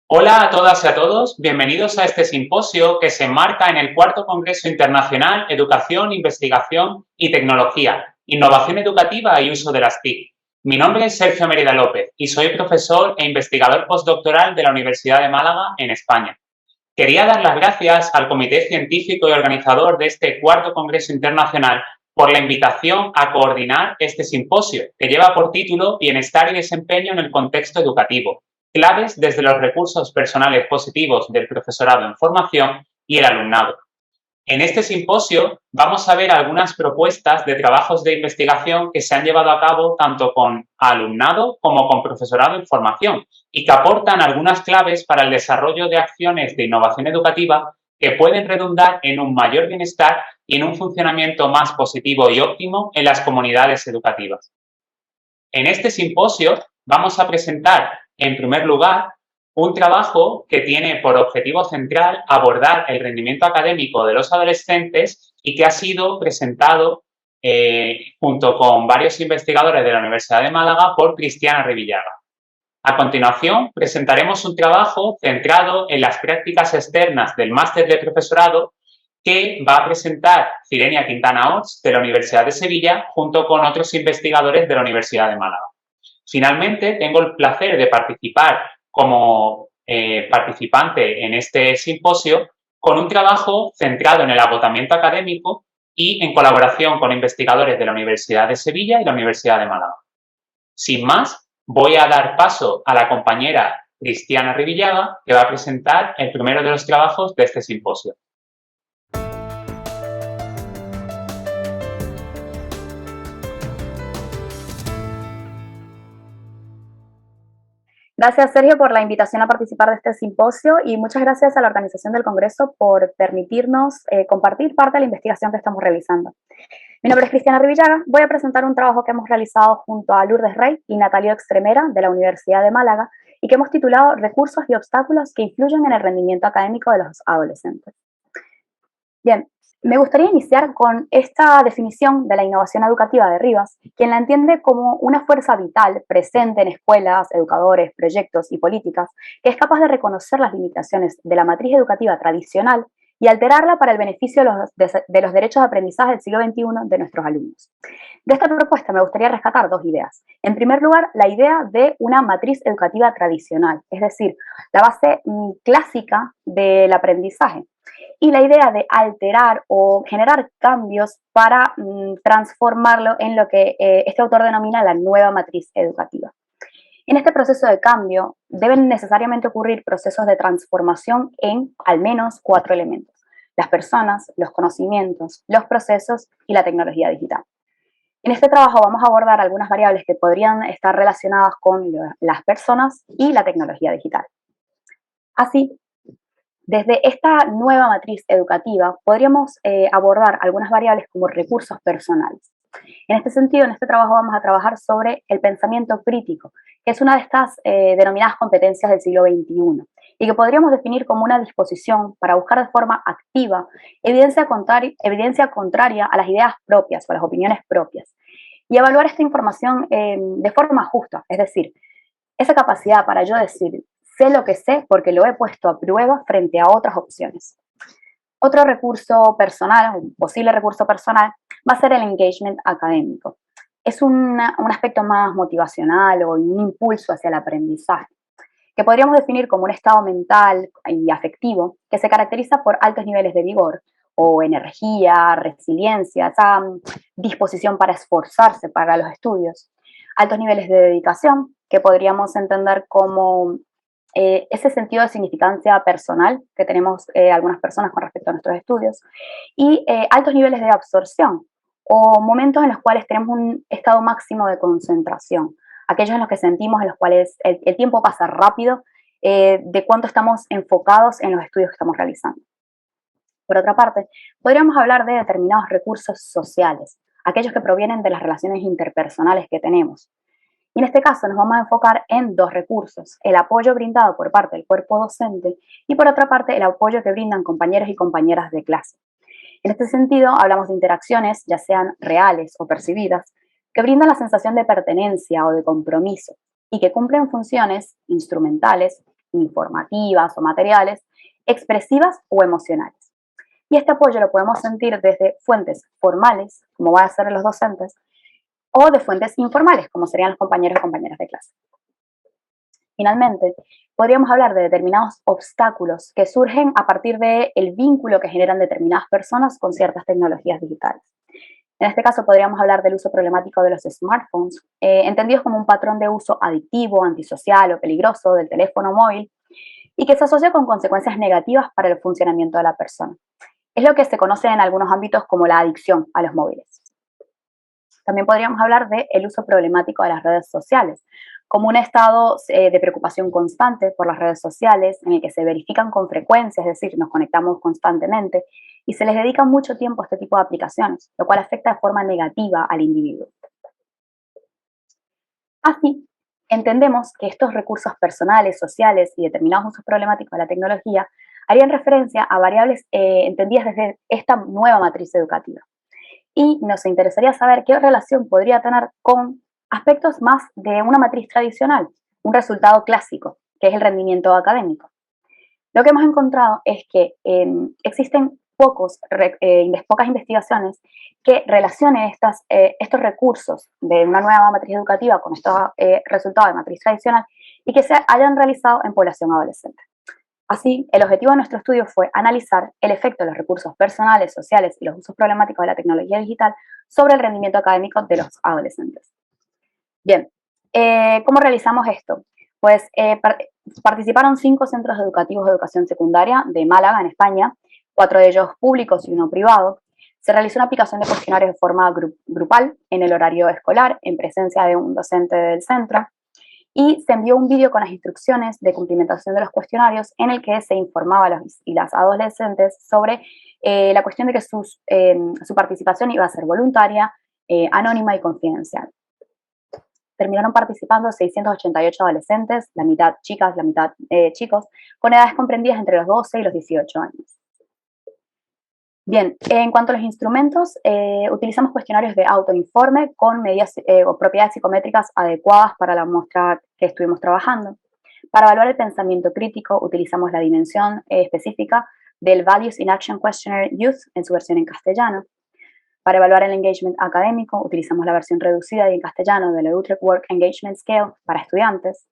Hola a todas y a todos, bienvenidos a este simposio que se enmarca en el cuarto Congreso Internacional Educación, Investigación y Tecnología, Innovación Educativa y Uso de las TIC. Mi nombre es Sergio Mérida López y soy profesor e investigador postdoctoral de la Universidad de Málaga, en España. Quería dar las gracias al Comité Científico y organizador de este cuarto Congreso Internacional por la invitación a coordinar este simposio, que lleva por título Bienestar y desempeño en el contexto educativo, claves desde los recursos personales positivos del profesorado en formación y el alumnado. En este simposio vamos a ver algunas propuestas de trabajos de investigación que se han llevado a cabo tanto con alumnado como con profesorado en formación y que aportan algunas claves para el desarrollo de acciones de innovación educativa que pueden redundar en un mayor bienestar y en un funcionamiento más positivo y óptimo en las comunidades educativas. En este simposio vamos a presentar, en primer lugar, un trabajo que tiene por objetivo central abordar el rendimiento académico de los adolescentes y que ha sido presentado junto con varios investigadores de la Universidad de Málaga por Cristiana Revillaga. A continuación, presentaremos un trabajo centrado en las prácticas externas del máster de profesorado que va a presentar Cirenia Quintana Ots de la Universidad de Sevilla junto con otros investigadores de la Universidad de Málaga. Finalmente, tengo el placer de participar como participante en este simposio con un trabajo centrado en el agotamiento académico y en colaboración con investigadores de la Universidad de Sevilla y la Universidad de Málaga. Sin más, voy a dar paso a la compañera Cristiana Revillaga, que va a presentar el primero de los trabajos de este simposio. Gracias, Sergio, por la invitación a participar de este simposio y muchas gracias a la organización del Congreso por permitirnos compartir parte de la investigación que estamos realizando. Mi nombre es Cristiana Revillaga, voy a presentar un trabajo que hemos realizado junto a Lourdes Rey y Natalio Extremera de la Universidad de Málaga y que hemos titulado Recursos y obstáculos que influyen en el rendimiento académico de los adolescentes. Bien, me gustaría iniciar con esta definición de la innovación educativa de Rivas, quien la entiende como una fuerza vital presente en escuelas, educadores, proyectos y políticas, que es capaz de reconocer las limitaciones de la matriz educativa tradicional y alterarla para el beneficio de los derechos de aprendizaje del siglo XXI de nuestros alumnos. De esta propuesta me gustaría rescatar dos ideas. En primer lugar, la idea de una matriz educativa tradicional, es decir, la base clásica del aprendizaje, y la idea de alterar o generar cambios para transformarlo en lo que este autor denomina la nueva matriz educativa. En este proceso de cambio deben necesariamente ocurrir procesos de transformación en al menos 4 elementos: las personas, los conocimientos, los procesos y la tecnología digital. En este trabajo vamos a abordar algunas variables que podrían estar relacionadas con las personas y la tecnología digital. Así, desde esta nueva matriz educativa podríamos abordar algunas variables como recursos personales. En este sentido, en este trabajo vamos a trabajar sobre el pensamiento crítico, que es una de estas denominadas competencias del siglo XXI y que podríamos definir como una disposición para buscar de forma activa evidencia contraria a las ideas propias o a las opiniones propias y evaluar esta información de forma justa, es decir, esa capacidad para yo decir sé lo que sé porque lo he puesto a prueba frente a otras opciones. Otro recurso personal, un posible recurso personal, va a ser el engagement académico. Es un aspecto más motivacional o un impulso hacia el aprendizaje, que podríamos definir como un estado mental y afectivo que se caracteriza por altos niveles de vigor o energía, resiliencia, esa disposición para esforzarse para los estudios, altos niveles de dedicación, que podríamos entender como ese sentido de significancia personal que tenemos algunas personas con respecto a nuestros estudios, y altos niveles de absorción, o momentos en los cuales tenemos un estado máximo de concentración, aquellos en los que sentimos en los cuales el tiempo pasa rápido, de cuánto estamos enfocados en los estudios que estamos realizando. Por otra parte, podríamos hablar de determinados recursos sociales, aquellos que provienen de las relaciones interpersonales que tenemos. Y en este caso nos vamos a enfocar en dos recursos: el apoyo brindado por parte del cuerpo docente y por otra parte el apoyo que brindan compañeros y compañeras de clase. En este sentido hablamos de interacciones, ya sean reales o percibidas, que brindan la sensación de pertenencia o de compromiso y que cumplen funciones instrumentales, informativas o materiales, expresivas o emocionales. Y este apoyo lo podemos sentir desde fuentes formales, como van a ser los docentes, o de fuentes informales, como serían los compañeros y compañeras de clase. Finalmente, podríamos hablar de determinados obstáculos que surgen a partir del vínculo que generan determinadas personas con ciertas tecnologías digitales. En este caso podríamos hablar del uso problemático de los smartphones, entendidos como un patrón de uso adictivo, antisocial o peligroso del teléfono móvil y que se asocia con consecuencias negativas para el funcionamiento de la persona. Es lo que se conoce en algunos ámbitos como la adicción a los móviles. También podríamos hablar del uso problemático de las redes sociales, como un estado de preocupación constante por las redes sociales, en el que se verifican con frecuencia, es decir, nos conectamos constantemente, y se les dedica mucho tiempo a este tipo de aplicaciones, lo cual afecta de forma negativa al individuo. Así, entendemos que estos recursos personales, sociales y determinados usos problemáticos de la tecnología harían referencia a variables entendidas desde esta nueva matriz educativa. Y nos interesaría saber qué relación podría tener con aspectos más de una matriz tradicional, un resultado clásico, que es el rendimiento académico. Lo que hemos encontrado es que existen pocas investigaciones que relacionen estos recursos de una nueva matriz educativa con estos resultados de matriz tradicional y que se hayan realizado en población adolescente. Así, el objetivo de nuestro estudio fue analizar el efecto de los recursos personales, sociales y los usos problemáticos de la tecnología digital sobre el rendimiento académico de los adolescentes. Bien, ¿cómo realizamos esto? Pues participaron 5 centros educativos de educación secundaria de Málaga, en España, 4 de ellos públicos y 1 privado. Se realizó una aplicación de cuestionarios de forma grupal en el horario escolar, en presencia de un docente del centro, y se envió un vídeo con las instrucciones de cumplimentación de los cuestionarios en el que se informaba a los y las adolescentes sobre la cuestión de que su participación iba a ser voluntaria, anónima y confidencial. Terminaron participando 688 adolescentes, la mitad chicas, la mitad chicos, con edades comprendidas entre los 12 y los 18 años. Bien, en cuanto a los instrumentos, utilizamos cuestionarios de autoinforme con medidas o propiedades psicométricas adecuadas para la muestra que estuvimos trabajando. Para evaluar el pensamiento crítico, utilizamos la dimensión específica del Values in Action Questionnaire Youth en su versión en castellano. Para evaluar el engagement académico, utilizamos la versión reducida y en castellano de la Utrecht Work Engagement Scale para estudiantes.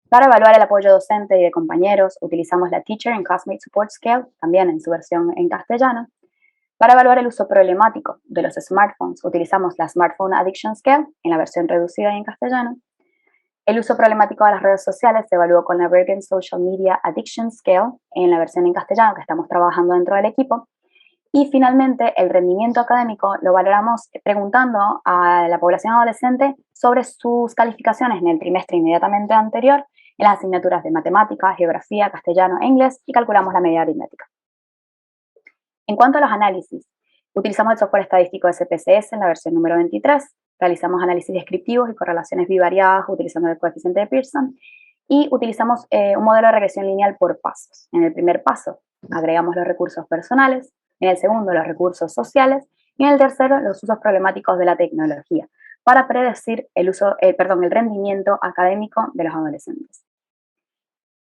Para evaluar el apoyo docente y de compañeros, utilizamos la Teacher and Classmate Support Scale, también en su versión en castellano. Para evaluar el uso problemático de los smartphones, utilizamos la Smartphone Addiction Scale, en la versión reducida y en castellano. El uso problemático de las redes sociales se evaluó con la Bergen Social Media Addiction Scale, en la versión en castellano que estamos trabajando dentro del equipo. Y finalmente, el rendimiento académico lo valoramos preguntando a la población adolescente sobre sus calificaciones en el trimestre inmediatamente anterior en las asignaturas de matemáticas, geografía, castellano e inglés y calculamos la media aritmética. En cuanto a los análisis, utilizamos el software estadístico SPSS en la versión número 23, realizamos análisis descriptivos y correlaciones bivariadas utilizando el coeficiente de Pearson y utilizamos un modelo de regresión lineal por pasos. En el primer paso, agregamos los recursos personales, en el segundo, los recursos sociales y en el tercero, los usos problemáticos de la tecnología para predecir el rendimiento académico de los adolescentes.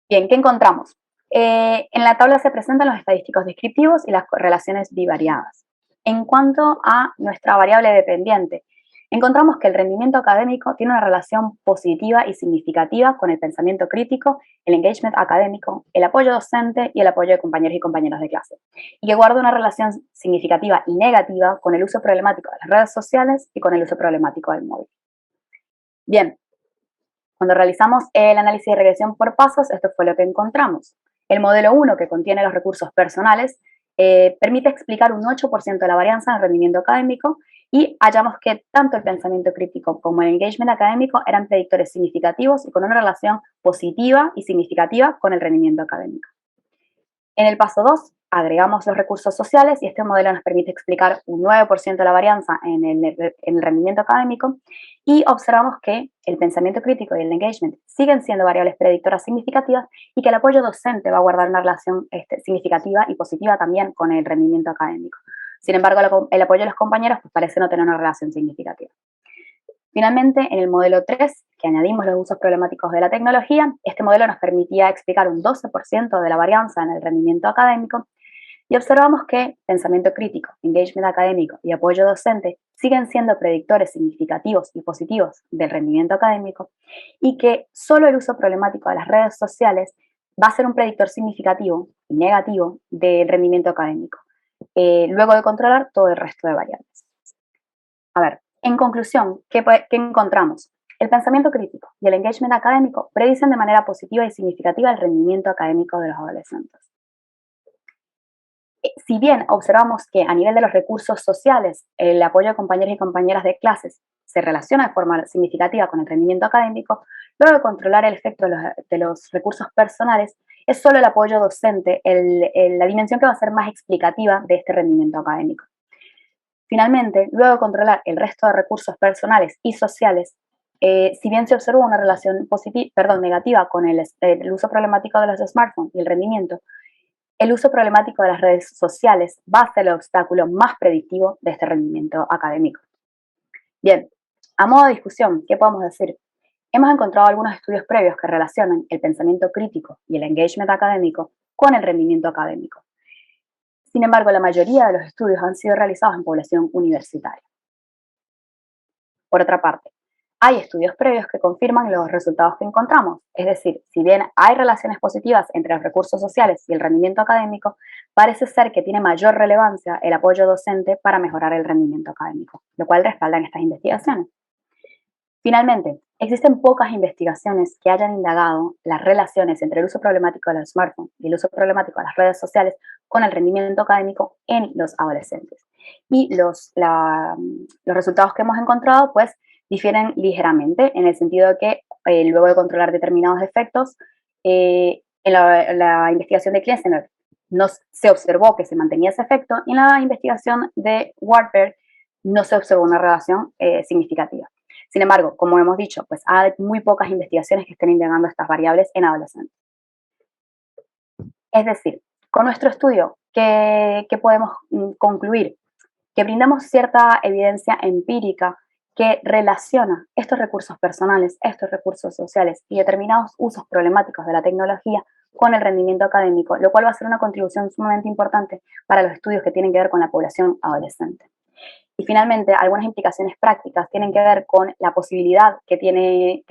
Bien, ¿qué encontramos? En la tabla se presentan los estadísticos descriptivos y las correlaciones bivariadas. En cuanto a nuestra variable dependiente, encontramos que el rendimiento académico tiene una relación positiva y significativa con el pensamiento crítico, el engagement académico, el apoyo docente y el apoyo de compañeros y compañeras de clase, y que guarda una relación significativa y negativa con el uso problemático de las redes sociales y con el uso problemático del móvil. Bien, cuando realizamos el análisis de regresión por pasos, esto fue lo que encontramos. El modelo 1, que contiene los recursos personales, permite explicar un 8% de la varianza en el rendimiento académico y hallamos que tanto el pensamiento crítico como el engagement académico eran predictores significativos y con una relación positiva y significativa con el rendimiento académico. En el paso 2, agregamos los recursos sociales y este modelo nos permite explicar un 9% de la varianza en el rendimiento académico y observamos que el pensamiento crítico y el engagement siguen siendo variables predictoras significativas y que el apoyo docente va a guardar una relación significativa y positiva también con el rendimiento académico. Sin embargo, el apoyo de los compañeros pues, parece no tener una relación significativa. Finalmente, en el modelo 3, que añadimos los usos problemáticos de la tecnología, este modelo nos permitía explicar un 12% de la varianza en el rendimiento académico y observamos que pensamiento crítico, engagement académico y apoyo docente siguen siendo predictores significativos y positivos del rendimiento académico y que solo el uso problemático de las redes sociales va a ser un predictor significativo y negativo del rendimiento académico, luego de controlar todo el resto de variables. A ver, en conclusión, ¿qué encontramos? El pensamiento crítico y el engagement académico predicen de manera positiva y significativa el rendimiento académico de los adolescentes. Si bien observamos que a nivel de los recursos sociales, el apoyo de compañeros y compañeras de clases se relaciona de forma significativa con el rendimiento académico, luego de controlar el efecto de los recursos personales, es solo el apoyo docente la dimensión que va a ser más explicativa de este rendimiento académico. Finalmente, luego de controlar el resto de recursos personales y sociales, si bien se observa una relación negativa con el uso problemático de los smartphones y el rendimiento, el uso problemático de las redes sociales va a ser el obstáculo más predictivo de este rendimiento académico. Bien, a modo de discusión, ¿qué podemos decir? Hemos encontrado algunos estudios previos que relacionan el pensamiento crítico y el engagement académico con el rendimiento académico. Sin embargo, la mayoría de los estudios han sido realizados en población universitaria. Por otra parte, hay estudios previos que confirman los resultados que encontramos. Es decir, si bien hay relaciones positivas entre los recursos sociales y el rendimiento académico, parece ser que tiene mayor relevancia el apoyo docente para mejorar el rendimiento académico, lo cual respaldan estas investigaciones. Finalmente, existen pocas investigaciones que hayan indagado las relaciones entre el uso problemático de los smartphones y el uso problemático de las redes sociales con el rendimiento académico en los adolescentes. Y los resultados que hemos encontrado, pues, difieren ligeramente en el sentido de que luego de controlar determinados efectos, en la investigación de Klesner se observó que se mantenía ese efecto y en la investigación de Wartberg no se observó una relación significativa. Sin embargo, como hemos dicho, pues hay muy pocas investigaciones que estén indagando estas variables en adolescentes. Es decir, con nuestro estudio, ¿qué podemos concluir? Que brindamos cierta evidencia empírica que relaciona estos recursos personales, estos recursos sociales y determinados usos problemáticos de la tecnología con el rendimiento académico, lo cual va a ser una contribución sumamente importante para los estudios que tienen que ver con la población adolescente. Y finalmente, algunas implicaciones prácticas tienen que ver con la posibilidad que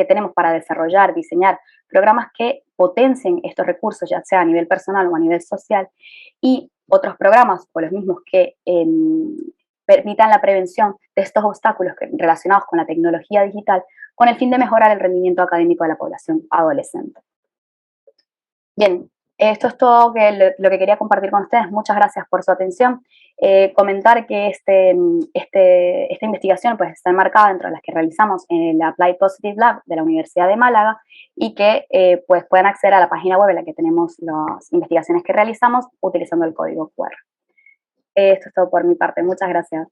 tenemos para desarrollar, diseñar programas que potencien estos recursos, ya sea a nivel personal o a nivel social, y otros programas o los mismos que permitan la prevención de estos obstáculos relacionados con la tecnología digital con el fin de mejorar el rendimiento académico de la población adolescente. Bien, esto es todo lo que quería compartir con ustedes. Muchas gracias por su atención. Comentar que esta investigación pues, está enmarcada dentro de las que realizamos en el Applied Positive Lab de la Universidad de Málaga y que pues, pueden acceder a la página web en la que tenemos las investigaciones que realizamos utilizando el código QR. Esto es todo por mi parte. Muchas gracias.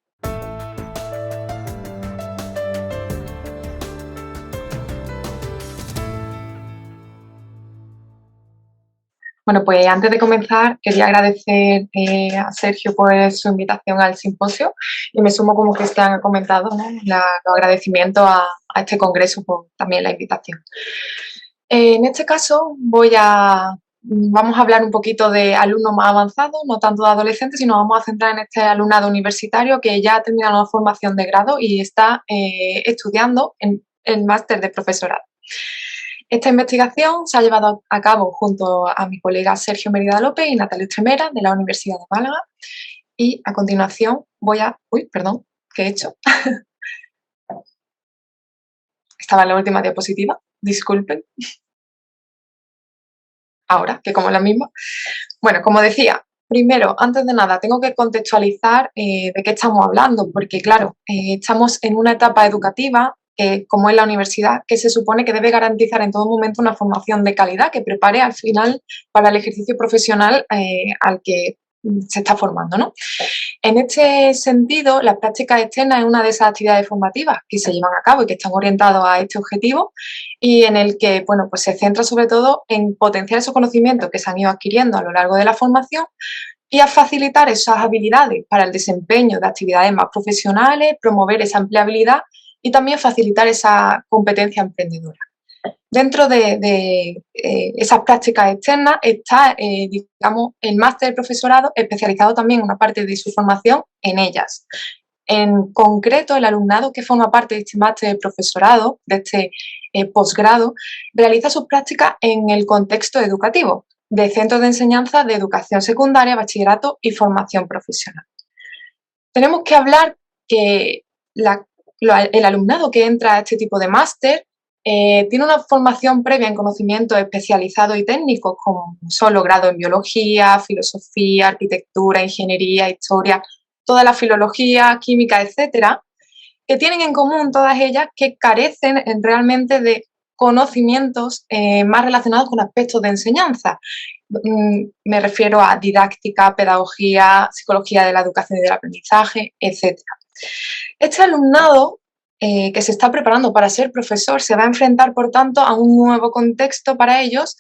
Bueno, pues antes de comenzar quería agradecer a Sergio por su invitación al simposio y me sumo, como Cristian ha comentado, ¿no? Los agradecimientos a este congreso por también la invitación. En este caso vamos a hablar un poquito de alumnos más avanzados, no tanto de adolescentes, sino vamos a centrar en este alumnado universitario que ya ha terminado la formación de grado y está estudiando en el máster de profesorado. Esta investigación se ha llevado a cabo junto a mi colega Sergio Mérida López y Natalia Estremera de la Universidad de Málaga y a continuación perdón, ¿qué he hecho? Estaba en la última diapositiva, disculpen. Ahora, que como es la misma. Bueno, como decía, primero, antes de nada, tengo que contextualizar de qué estamos hablando, porque claro, estamos en una etapa educativa como es la universidad, que se supone que debe garantizar en todo momento una formación de calidad que prepare al final para el ejercicio profesional al que se está formando, ¿no? En este sentido, las prácticas externas es una de esas actividades formativas que se llevan a cabo y que están orientadas a este objetivo y en el que, bueno, pues se centra sobre todo en potenciar esos conocimientos que se han ido adquiriendo a lo largo de la formación y a facilitar esas habilidades para el desempeño de actividades más profesionales, promover esa empleabilidad y también facilitar esa competencia emprendedora. Dentro de esas prácticas externas está, digamos, el máster de profesorado especializado también en una parte de su formación en ellas. En concreto, el alumnado que forma parte de este máster de profesorado, de este posgrado, realiza sus prácticas en el contexto educativo de centros de enseñanza de educación secundaria, bachillerato y formación profesional. Tenemos que hablar que el alumnado que entra a este tipo de máster tiene una formación previa en conocimientos especializados y técnicos, como son los grados en biología, filosofía, arquitectura, ingeniería, historia, toda la filología, química, etcétera, que tienen en común todas ellas que carecen realmente de conocimientos más relacionados con aspectos de enseñanza. Me refiero a didáctica, pedagogía, psicología de la educación y del aprendizaje, etcétera. Este alumnado que se está preparando para ser profesor se va a enfrentar, por tanto, a un nuevo contexto para ellos,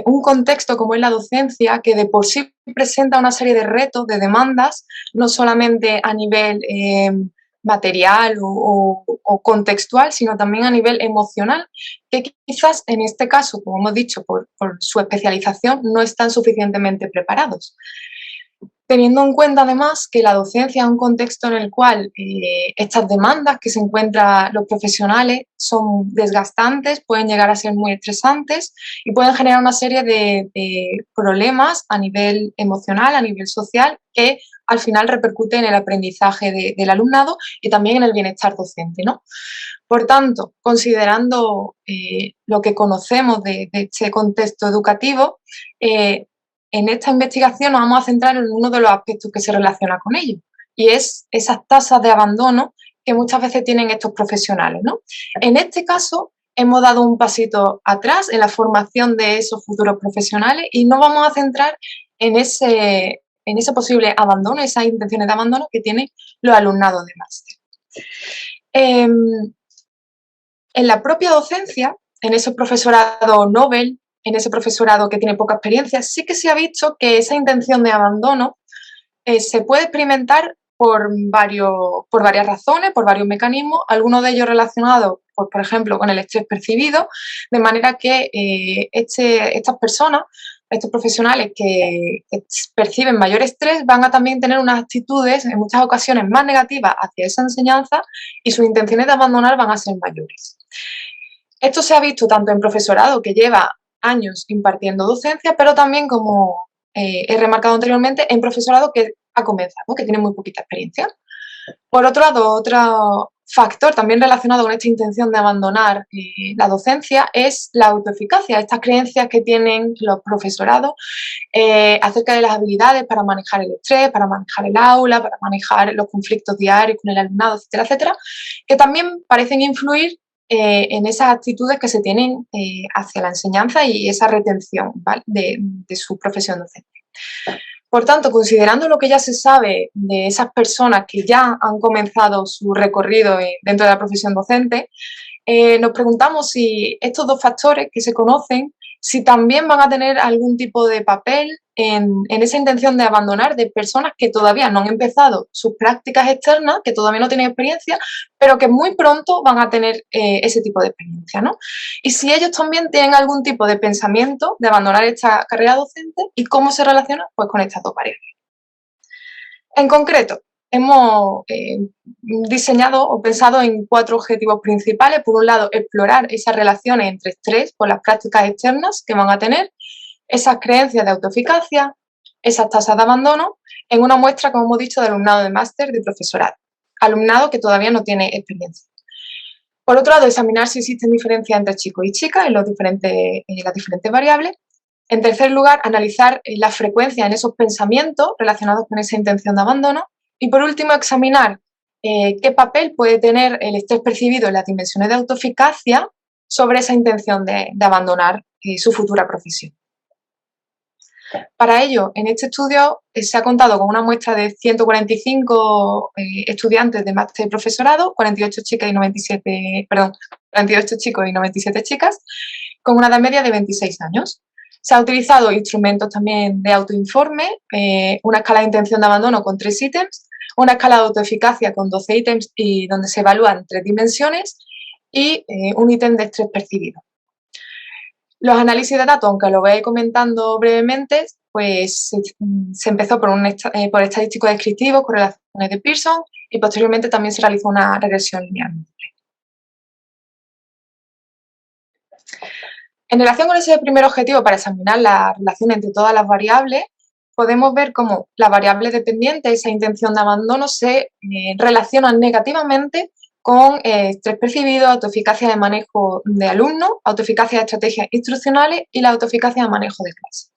un contexto como es la docencia, que de por sí presenta una serie de retos, de demandas, no solamente a nivel material o contextual, sino también a nivel emocional, que quizás en este caso, como hemos dicho, por su especialización, no están suficientemente preparados. Teniendo en cuenta además que la docencia es un contexto en el cual estas demandas que se encuentran los profesionales son desgastantes, pueden llegar a ser muy estresantes y pueden generar una serie de problemas a nivel emocional, a nivel social, que al final repercute en el aprendizaje del alumnado y también en el bienestar docente, ¿no? Por tanto, considerando lo que conocemos de este contexto educativo, en esta investigación nos vamos a centrar en uno de los aspectos que se relaciona con ello, y es esas tasas de abandono que muchas veces tienen estos profesionales, ¿no? En este caso, hemos dado un pasito atrás en la formación de esos futuros profesionales y nos vamos a centrar en ese posible abandono, esas intenciones de abandono que tienen los alumnados de máster. En la propia docencia, en ese profesorado Nobel, en ese profesorado que tiene poca experiencia, sí que se ha visto que esa intención de abandono se puede experimentar por varias razones, por varios mecanismos, algunos de ellos relacionados, por ejemplo, con el estrés percibido, de manera que estas personas, estos profesionales que perciben mayor estrés, van a también tener unas actitudes en muchas ocasiones más negativas hacia esa enseñanza y sus intenciones de abandonar van a ser mayores. Esto se ha visto tanto en profesorado que lleva años impartiendo docencia, pero también, como he remarcado anteriormente, en profesorado que ha comenzado, que tiene muy poquita experiencia. Por otro lado, otro factor también relacionado con esta intención de abandonar la docencia es la autoeficacia, estas creencias que tienen los profesorados acerca de las habilidades para manejar el estrés, para manejar el aula, para manejar los conflictos diarios con el alumnado, etcétera, etcétera, que también parecen influir en esas actitudes que se tienen hacia la enseñanza y esa retención, ¿vale?, de su profesión docente. Por tanto, considerando lo que ya se sabe de esas personas que ya han comenzado su recorrido dentro de la profesión docente, nos preguntamos si estos dos factores que se conocen, si también van a tener algún tipo de papel en esa intención de abandonar de personas que todavía no han empezado sus prácticas externas, que todavía no tienen experiencia, pero que muy pronto van a tener ese tipo de experiencia, ¿no? Y si ellos también tienen algún tipo de pensamiento de abandonar esta carrera docente y cómo se relaciona pues con estas dos variables. En concreto, hemos diseñado o pensado en 4 objetivos principales. Por un lado, explorar esas relaciones entre estrés por las prácticas externas que van a tener, esas creencias de autoeficacia, esas tasas de abandono, en una muestra, como hemos dicho, de alumnado de máster de profesorado, alumnado que todavía no tiene experiencia. Por otro lado, examinar si existen diferencias entre chicos y chicas en las diferentes variables. En tercer lugar, analizar la frecuencia en esos pensamientos relacionados con esa intención de abandono. Y por último, examinar qué papel puede tener el estrés percibido en las dimensiones de autoeficacia sobre esa intención de abandonar su futura profesión. Para ello, en este estudio se ha contado con una muestra de 145 estudiantes de máster de profesorado, 48 chicos y 97 chicas, con una edad media de 26 años. Se han utilizado instrumentos también de autoinforme, una escala de intención de abandono con 3 ítems, una escala de autoeficacia con 12 ítems y donde se evalúan 3 dimensiones y un ítem de estrés percibido. Los análisis de datos, aunque lo voy a ir comentando brevemente, pues se empezó por estadísticos descriptivos, correlaciones de Pearson y posteriormente también se realizó una regresión lineal múltiple. En relación con ese primer objetivo para examinar la relación entre todas las variables, podemos ver cómo la variable dependiente, esa intención de abandono, se relaciona negativamente con estrés percibido, autoeficacia de manejo de alumnos, autoeficacia de estrategias instruccionales y la autoeficacia de manejo de clase.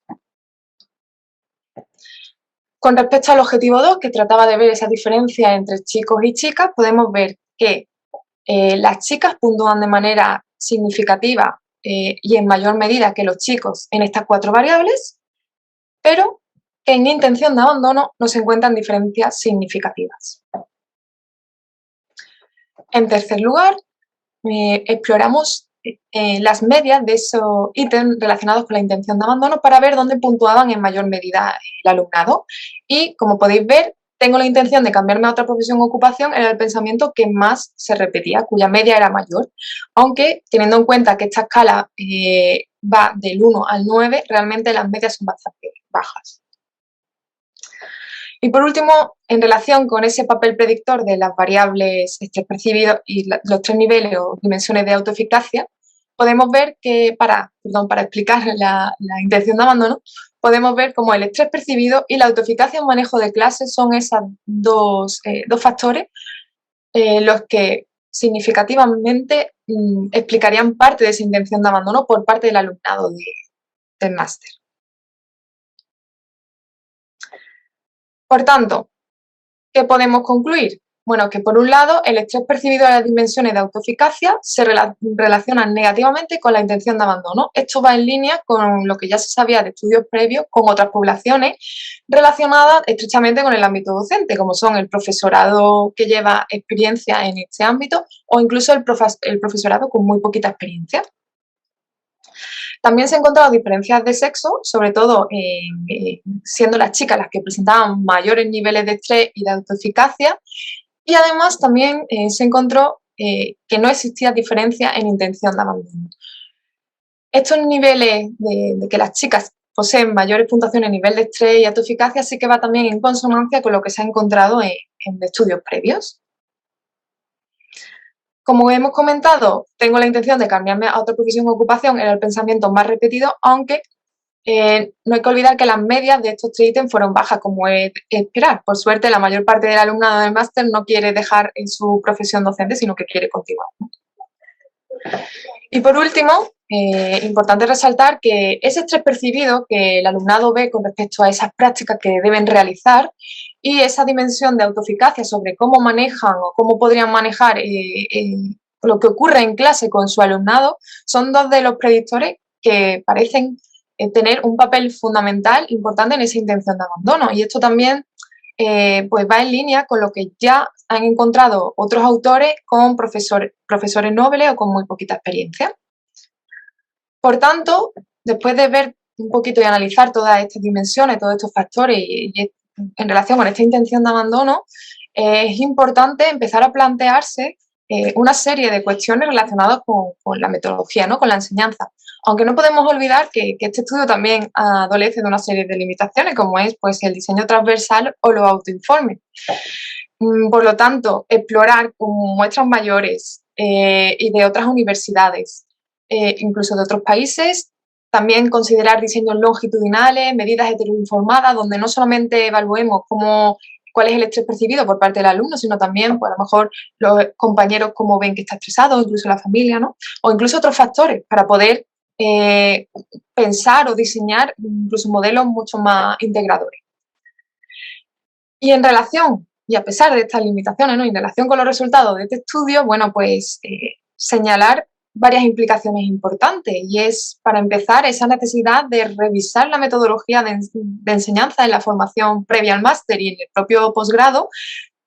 Con respecto al objetivo 2, que trataba de ver esa diferencia entre chicos y chicas, podemos ver que las chicas puntúan de manera significativa y en mayor medida que los chicos en estas 4 variables, pero que en intención de abandono no se encuentran diferencias significativas. En tercer lugar, exploramos las medias de esos ítems relacionados con la intención de abandono para ver dónde puntuaban en mayor medida el alumnado. Y, como podéis ver, tengo la intención de cambiarme a otra profesión o ocupación, era el pensamiento que más se repetía, cuya media era mayor. Aunque, teniendo en cuenta que esta escala va del 1 al 9, realmente las medias son bastante bajas. Y por último, en relación con ese papel predictor de las variables estrés percibido y los 3 niveles o dimensiones de autoeficacia, podemos ver que, para explicar la intención de abandono, podemos ver cómo el estrés percibido y la autoeficacia en manejo de clases son esos dos factores los que significativamente explicarían parte de esa intención de abandono por parte del alumnado del máster. Por tanto, ¿qué podemos concluir? Bueno, que por un lado el estrés percibido de las dimensiones de autoeficacia se relacionan negativamente con la intención de abandono. Esto va en línea con lo que ya se sabía de estudios previos con otras poblaciones relacionadas estrechamente con el ámbito docente, como son el profesorado que lleva experiencia en este ámbito o incluso el profesorado con muy poquita experiencia. También se han encontrado diferencias de sexo, sobre todo siendo las chicas las que presentaban mayores niveles de estrés y de autoeficacia, y además también se encontró que no existía diferencia en intención de abandono. Estos niveles de que las chicas poseen mayores puntuaciones en nivel de estrés y autoeficacia sí que va también en consonancia con lo que se ha encontrado en estudios previos. Como hemos comentado, tengo la intención de cambiarme a otra profesión o ocupación, era el pensamiento más repetido, aunque no hay que olvidar que las medias de estos 3 ítems fueron bajas, como es esperar. Por suerte, la mayor parte del alumnado del máster no quiere dejar en su profesión docente, sino que quiere continuar. Y por último, importante resaltar que ese estrés percibido que el alumnado ve con respecto a esas prácticas que deben realizar y esa dimensión de autoeficacia sobre cómo manejan o cómo podrían manejar lo que ocurre en clase con su alumnado, son 2 de los predictores que parecen tener un papel fundamental importante en esa intención de abandono. Y esto también pues va en línea con lo que ya han encontrado otros autores con profesores nobles o con muy poquita experiencia. Por tanto, después de ver un poquito y analizar todas estas dimensiones, todos estos factores y en relación con esta intención de abandono, es importante empezar a plantearse una serie de cuestiones relacionadas con la metodología, ¿no? Con la enseñanza. Aunque no podemos olvidar que este estudio también adolece de una serie de limitaciones, como es pues, el diseño transversal o los autoinformes. Por lo tanto, explorar con muestras mayores y de otras universidades, incluso de otros países, también considerar diseños longitudinales, medidas heteroinformadas, donde no solamente evaluemos cuál es el estrés percibido por parte del alumno, sino también, pues, a lo mejor, los compañeros cómo ven que está estresado, incluso la familia, ¿no? O incluso otros factores para poder pensar o diseñar incluso modelos mucho más integradores. Y en relación, y a pesar de estas limitaciones, ¿no? En relación con los resultados de este estudio, bueno, pues señalar varias implicaciones importantes, y es, para empezar, esa necesidad de revisar la metodología de enseñanza en la formación previa al máster y en el propio posgrado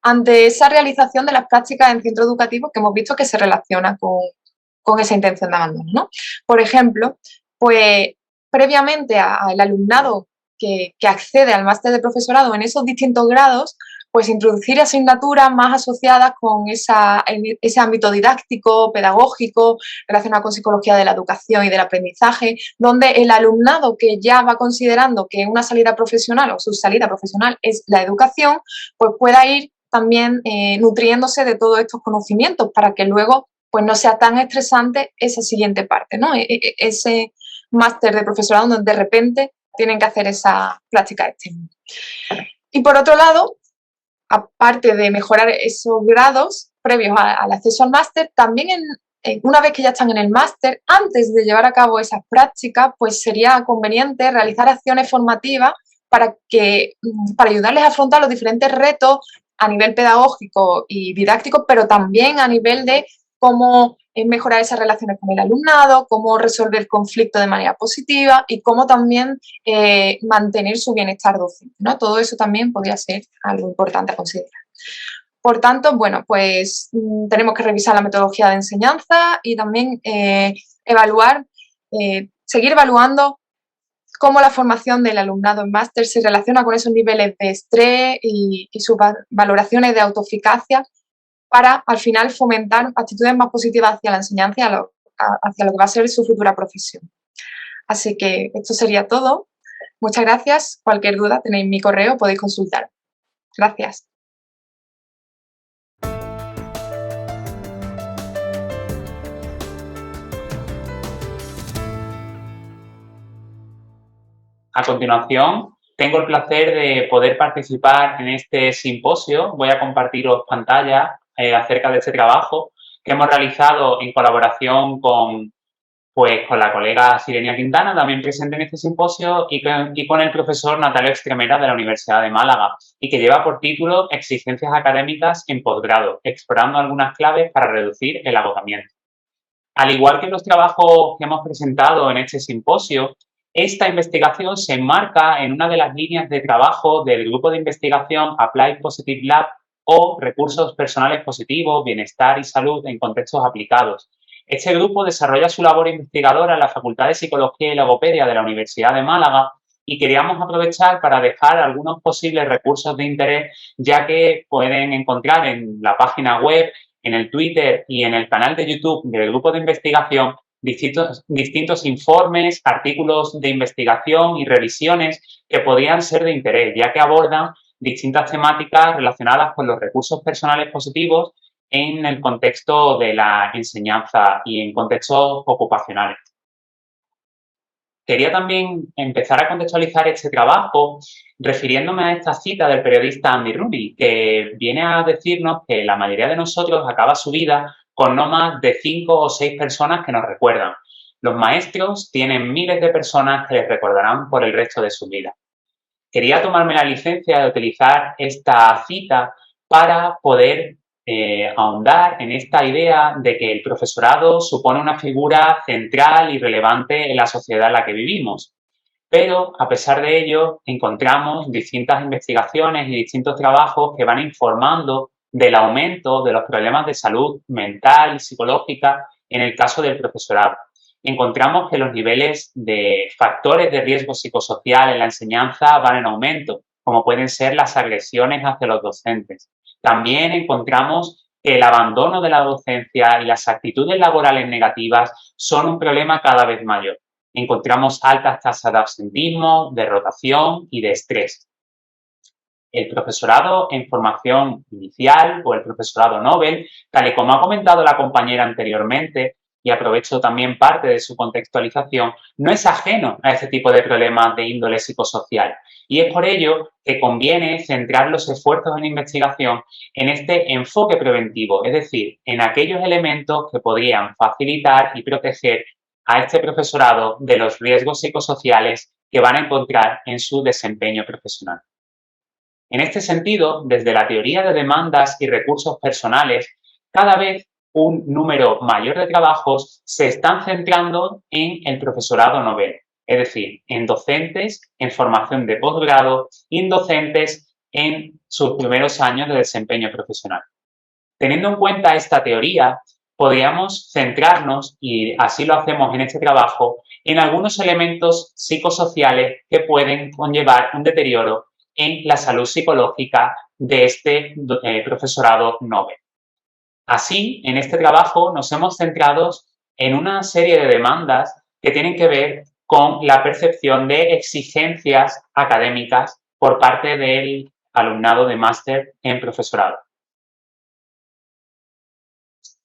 ante esa realización de las prácticas en centros educativos que hemos visto que se relaciona con esa intención de abandono, ¿no? Por ejemplo, pues previamente al alumnado que accede al máster de profesorado en esos distintos grados, pues introducir asignaturas más asociadas con ese ámbito didáctico, pedagógico, relacionado con psicología de la educación y del aprendizaje, donde el alumnado que ya va considerando que una salida profesional o su salida profesional es la educación, pues pueda ir también nutriéndose de todos estos conocimientos para que luego pues no sea tan estresante esa siguiente parte, ¿no? Ese máster de profesorado donde de repente tienen que hacer esa práctica externa. Y por otro lado, aparte de mejorar esos grados previos al acceso al máster, también una vez que ya están en el máster, antes de llevar a cabo esas prácticas, pues sería conveniente realizar acciones formativas para ayudarles a afrontar los diferentes retos a nivel pedagógico y didáctico, pero también a nivel de cómo mejorar esas relaciones con el alumnado, cómo resolver conflictos de manera positiva y cómo también mantener su bienestar docente, ¿no? Todo eso también podría ser algo importante a considerar. Por tanto, bueno, pues tenemos que revisar la metodología de enseñanza y también seguir evaluando cómo la formación del alumnado en máster se relaciona con esos niveles de estrés y sus valoraciones de autoeficacia para, al final, fomentar actitudes más positivas hacia la enseñanza y hacia lo que va a ser su futura profesión. Así que esto sería todo. Muchas gracias. Cualquier duda tenéis mi correo, podéis consultar. Gracias. A continuación, tengo el placer de poder participar en este simposio. Voy a compartiros pantalla acerca de este trabajo que hemos realizado en colaboración con la colega Sirenia Quintana, también presente en este simposio, y con el profesor Natalio Extremera de la Universidad de Málaga, y que lleva por título Exigencias académicas en posgrado, explorando algunas claves para reducir el agotamiento. Al igual que los trabajos que hemos presentado en este simposio, esta investigación se enmarca en una de las líneas de trabajo del grupo de investigación Applied Positive Lab, o Recursos Personales Positivos, Bienestar y Salud en Contextos Aplicados. Este grupo desarrolla su labor investigadora en la Facultad de Psicología y Logopedia de la Universidad de Málaga, y queríamos aprovechar para dejar algunos posibles recursos de interés, ya que pueden encontrar en la página web, en el Twitter y en el canal de YouTube del grupo de investigación distintos informes, artículos de investigación y revisiones que podrían ser de interés, ya que abordan distintas temáticas relacionadas con los recursos personales positivos en el contexto de la enseñanza y en contextos ocupacionales. Quería también empezar a contextualizar este trabajo refiriéndome a esta cita del periodista Andy Rooney, que viene a decirnos que la mayoría de nosotros acaba su vida con no más de 5 o 6 personas que nos recuerdan. Los maestros tienen miles de personas que les recordarán por el resto de su vida. Quería tomarme la licencia de utilizar esta cita para poder ahondar en esta idea de que el profesorado supone una figura central y relevante en la sociedad en la que vivimos. Pero, a pesar de ello, encontramos distintas investigaciones y distintos trabajos que van informando del aumento de los problemas de salud mental y psicológica en el caso del profesorado. Encontramos que los niveles de factores de riesgo psicosocial en la enseñanza van en aumento, como pueden ser las agresiones hacia los docentes. También encontramos que el abandono de la docencia y las actitudes laborales negativas son un problema cada vez mayor. Encontramos altas tasas de absentismo, de rotación y de estrés. El profesorado en formación inicial o el profesorado Nobel, tal y como ha comentado la compañera anteriormente, y aprovecho también parte de su contextualización, no es ajeno a este tipo de problemas de índole psicosocial. Y es por ello que conviene centrar los esfuerzos en investigación en este enfoque preventivo, es decir, en aquellos elementos que podrían facilitar y proteger a este profesorado de los riesgos psicosociales que van a encontrar en su desempeño profesional. En este sentido, desde la teoría de demandas y recursos personales, cada vez un número mayor de trabajos se están centrando en el profesorado Nobel, es decir, en docentes en formación de posgrado y en docentes en sus primeros años de desempeño profesional. Teniendo en cuenta esta teoría, podríamos centrarnos, y así lo hacemos en este trabajo, en algunos elementos psicosociales que pueden conllevar un deterioro en la salud psicológica de este profesorado Nobel. Así, en este trabajo nos hemos centrado en una serie de demandas que tienen que ver con la percepción de exigencias académicas por parte del alumnado de máster en profesorado.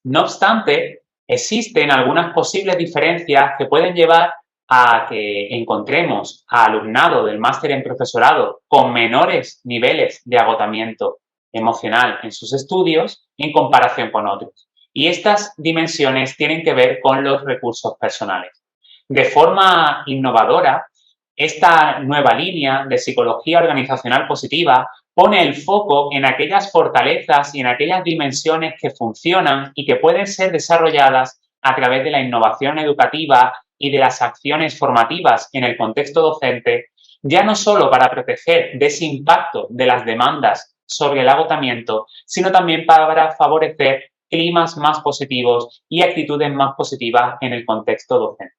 No obstante, existen algunas posibles diferencias que pueden llevar a que encontremos a alumnado del máster en profesorado con menores niveles de agotamiento emocional en sus estudios en comparación con otros. Y estas dimensiones tienen que ver con los recursos personales. De forma innovadora, esta nueva línea de psicología organizacional positiva pone el foco en aquellas fortalezas y en aquellas dimensiones que funcionan y que pueden ser desarrolladas a través de la innovación educativa y de las acciones formativas en el contexto docente, ya no solo para proteger de ese impacto de las demandas sobre el agotamiento, sino también para favorecer climas más positivos y actitudes más positivas en el contexto docente.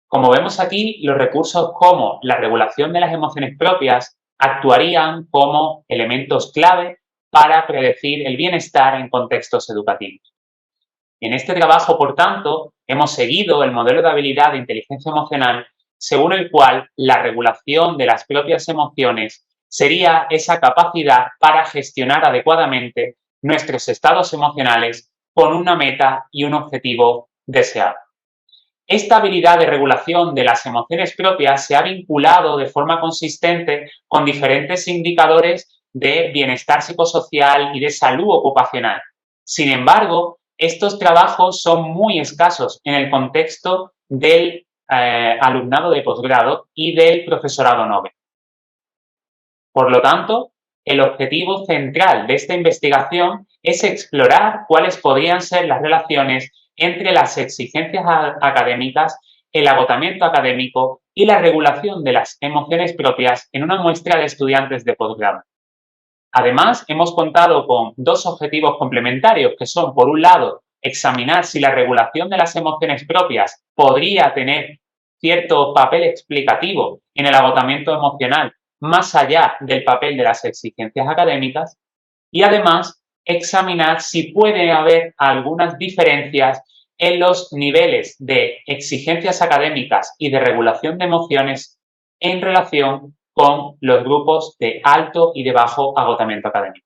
Como vemos aquí, los recursos como la regulación de las emociones propias actuarían como elementos clave para predecir el bienestar en contextos educativos. En este trabajo, por tanto, hemos seguido el modelo de habilidad de inteligencia emocional según el cual la regulación de las propias emociones sería esa capacidad para gestionar adecuadamente nuestros estados emocionales con una meta y un objetivo deseado. Esta habilidad de regulación de las emociones propias se ha vinculado de forma consistente con diferentes indicadores de bienestar psicosocial y de salud ocupacional. Sin embargo, estos trabajos son muy escasos en el contexto del alumnado de posgrado y del profesorado Nobel. Por lo tanto, el objetivo central de esta investigación es explorar cuáles podrían ser las relaciones entre las exigencias académicas, el agotamiento académico y la regulación de las emociones propias en una muestra de estudiantes de posgrado. Además, hemos contado con dos objetivos complementarios que son, por un lado, examinar si la regulación de las emociones propias podría tener cierto papel explicativo en el agotamiento emocional más allá del papel de las exigencias académicas y, además, examinar si puede haber algunas diferencias en los niveles de exigencias académicas y de regulación de emociones en relación con los grupos de alto y de bajo agotamiento académico.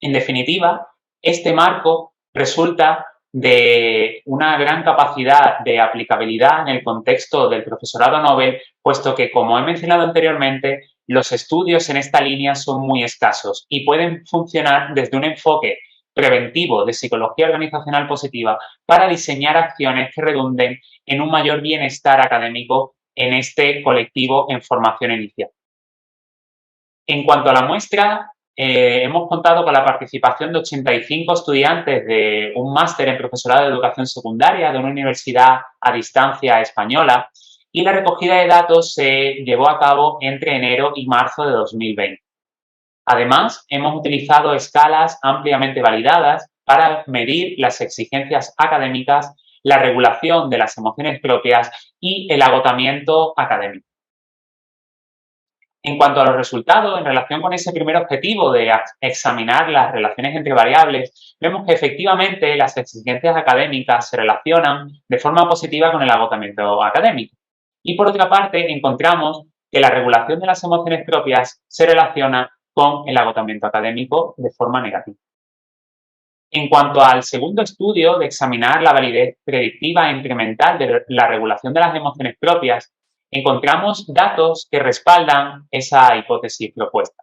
En definitiva, este marco resulta de una gran capacidad de aplicabilidad en el contexto del profesorado Nobel, puesto que, como he mencionado anteriormente, los estudios en esta línea son muy escasos y pueden funcionar desde un enfoque preventivo de psicología organizacional positiva para diseñar acciones que redunden en un mayor bienestar académico en este colectivo en formación inicial. En cuanto a la muestra, hemos contado con la participación de 85 estudiantes de un máster en profesorado de educación secundaria de una universidad a distancia española y la recogida de datos se llevó a cabo entre enero y marzo de 2020. Además, hemos utilizado escalas ampliamente validadas para medir las exigencias académicas, la regulación de las emociones propias y el agotamiento académico. En cuanto a los resultados, en relación con ese primer objetivo de examinar las relaciones entre variables, vemos que efectivamente las exigencias académicas se relacionan de forma positiva con el agotamiento académico. Y por otra parte, encontramos que la regulación de las emociones propias se relaciona con el agotamiento académico de forma negativa. En cuanto al segundo estudio de examinar la validez predictiva e incremental de la regulación de las emociones propias, encontramos datos que respaldan esa hipótesis propuesta.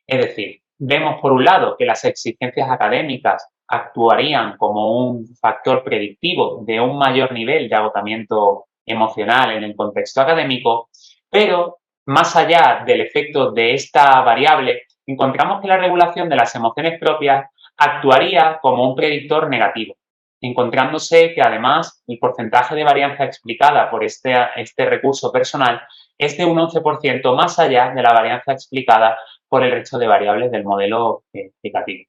Es decir, vemos por un lado que las exigencias académicas actuarían como un factor predictivo de un mayor nivel de agotamiento emocional en el contexto académico, pero más allá del efecto de esta variable, encontramos que la regulación de las emociones propias actuaría como un predictor negativo, encontrándose que además el porcentaje de varianza explicada por este recurso personal es de un 11% más allá de la varianza explicada por el resto de variables del modelo explicativo.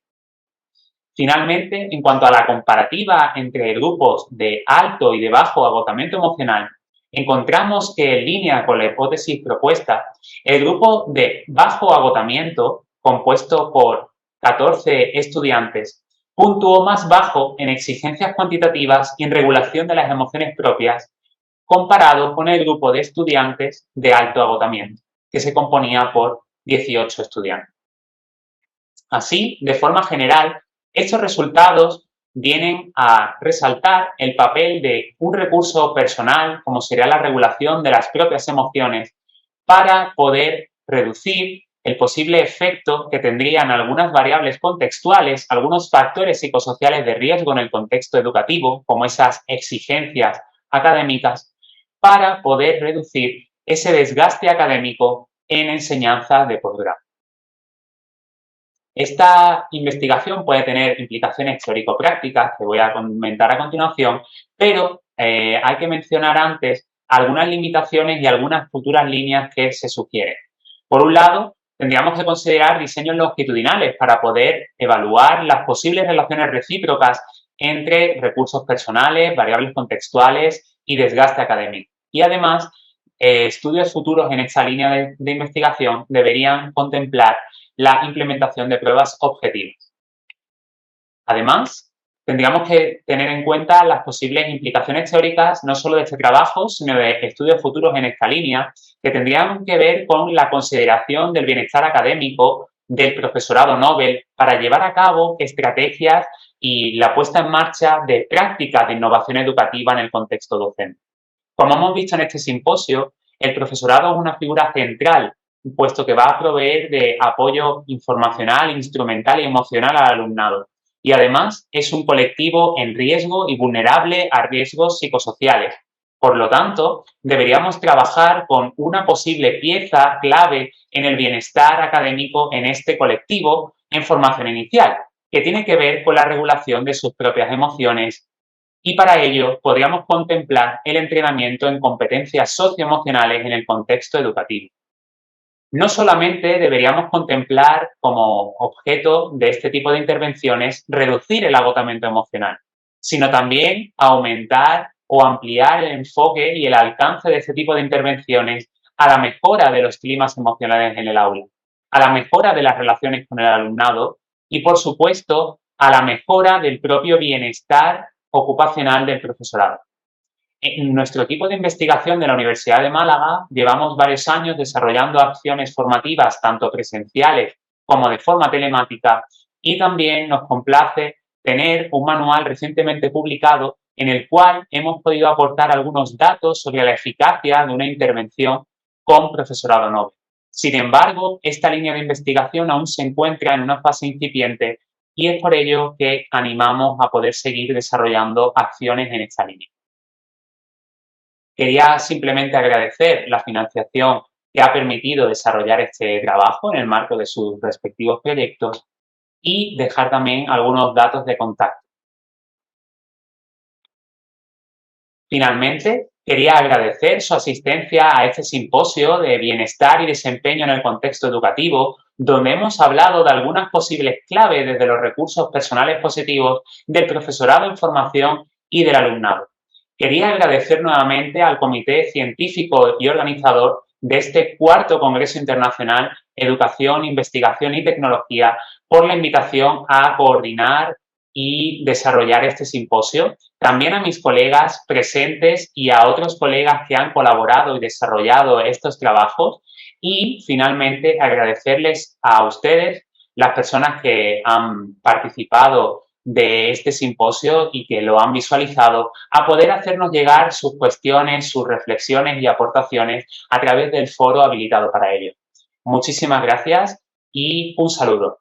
Finalmente, en cuanto a la comparativa entre grupos de alto y de bajo agotamiento emocional, encontramos que en línea con la hipótesis propuesta, el grupo de bajo agotamiento, compuesto por 14 estudiantes, puntuó más bajo en exigencias cuantitativas y en regulación de las emociones propias, comparado con el grupo de estudiantes de alto agotamiento, que se componía por 18 estudiantes. Así, de forma general, estos resultados vienen a resaltar el papel de un recurso personal, como sería la regulación de las propias emociones, para poder reducir el posible efecto que tendrían algunas variables contextuales, algunos factores psicosociales de riesgo en el contexto educativo, como esas exigencias académicas, para poder reducir ese desgaste académico en enseñanza de posgrado. Esta investigación puede tener implicaciones teórico-prácticas que voy a comentar a continuación, pero hay que mencionar antes algunas limitaciones y algunas futuras líneas que se sugieren. Por un lado, tendríamos que considerar diseños longitudinales para poder evaluar las posibles relaciones recíprocas entre recursos personales, variables contextuales y desgaste académico. Y además, estudios futuros en esta línea de investigación deberían contemplar la implementación de pruebas objetivas. Además, tendríamos que tener en cuenta las posibles implicaciones teóricas no solo de este trabajo, sino de estudios futuros en esta línea, que tendrían que ver con la consideración del bienestar académico del profesorado Nobel para llevar a cabo estrategias y la puesta en marcha de prácticas de innovación educativa en el contexto docente. Como hemos visto en este simposio, el profesorado es una figura central, puesto que va a proveer de apoyo informacional, instrumental y emocional al alumnado. Y además es un colectivo en riesgo y vulnerable a riesgos psicosociales. Por lo tanto, deberíamos trabajar con una posible pieza clave en el bienestar académico en este colectivo en formación inicial, que tiene que ver con la regulación de sus propias emociones. Y para ello podríamos contemplar el entrenamiento en competencias socioemocionales en el contexto educativo. No solamente deberíamos contemplar como objeto de este tipo de intervenciones reducir el agotamiento emocional, sino también aumentar o ampliar el enfoque y el alcance de este tipo de intervenciones a la mejora de los climas emocionales en el aula, a la mejora de las relaciones con el alumnado y, por supuesto, a la mejora del propio bienestar ocupacional del profesorado. En nuestro equipo de investigación de la Universidad de Málaga llevamos varios años desarrollando acciones formativas tanto presenciales como de forma telemática y también nos complace tener un manual recientemente publicado en el cual hemos podido aportar algunos datos sobre la eficacia de una intervención con profesorado Nobel. Sin embargo, esta línea de investigación aún se encuentra en una fase incipiente y es por ello que animamos a poder seguir desarrollando acciones en esta línea. Quería simplemente agradecer la financiación que ha permitido desarrollar este trabajo en el marco de sus respectivos proyectos y dejar también algunos datos de contacto. Finalmente, quería agradecer su asistencia a este simposio de bienestar y desempeño en el contexto educativo, donde hemos hablado de algunas posibles claves desde los recursos personales positivos del profesorado en formación y del alumnado. Quería agradecer nuevamente al Comité Científico y Organizador de este cuarto Congreso Internacional Educación, Investigación y Tecnología por la invitación a coordinar y desarrollar este simposio. También a mis colegas presentes y a otros colegas que han colaborado y desarrollado estos trabajos. Y finalmente agradecerles a ustedes, las personas que han participado de este simposio y que lo han visualizado, a poder hacernos llegar sus cuestiones, sus reflexiones y aportaciones a través del foro habilitado para ello. Muchísimas gracias y un saludo.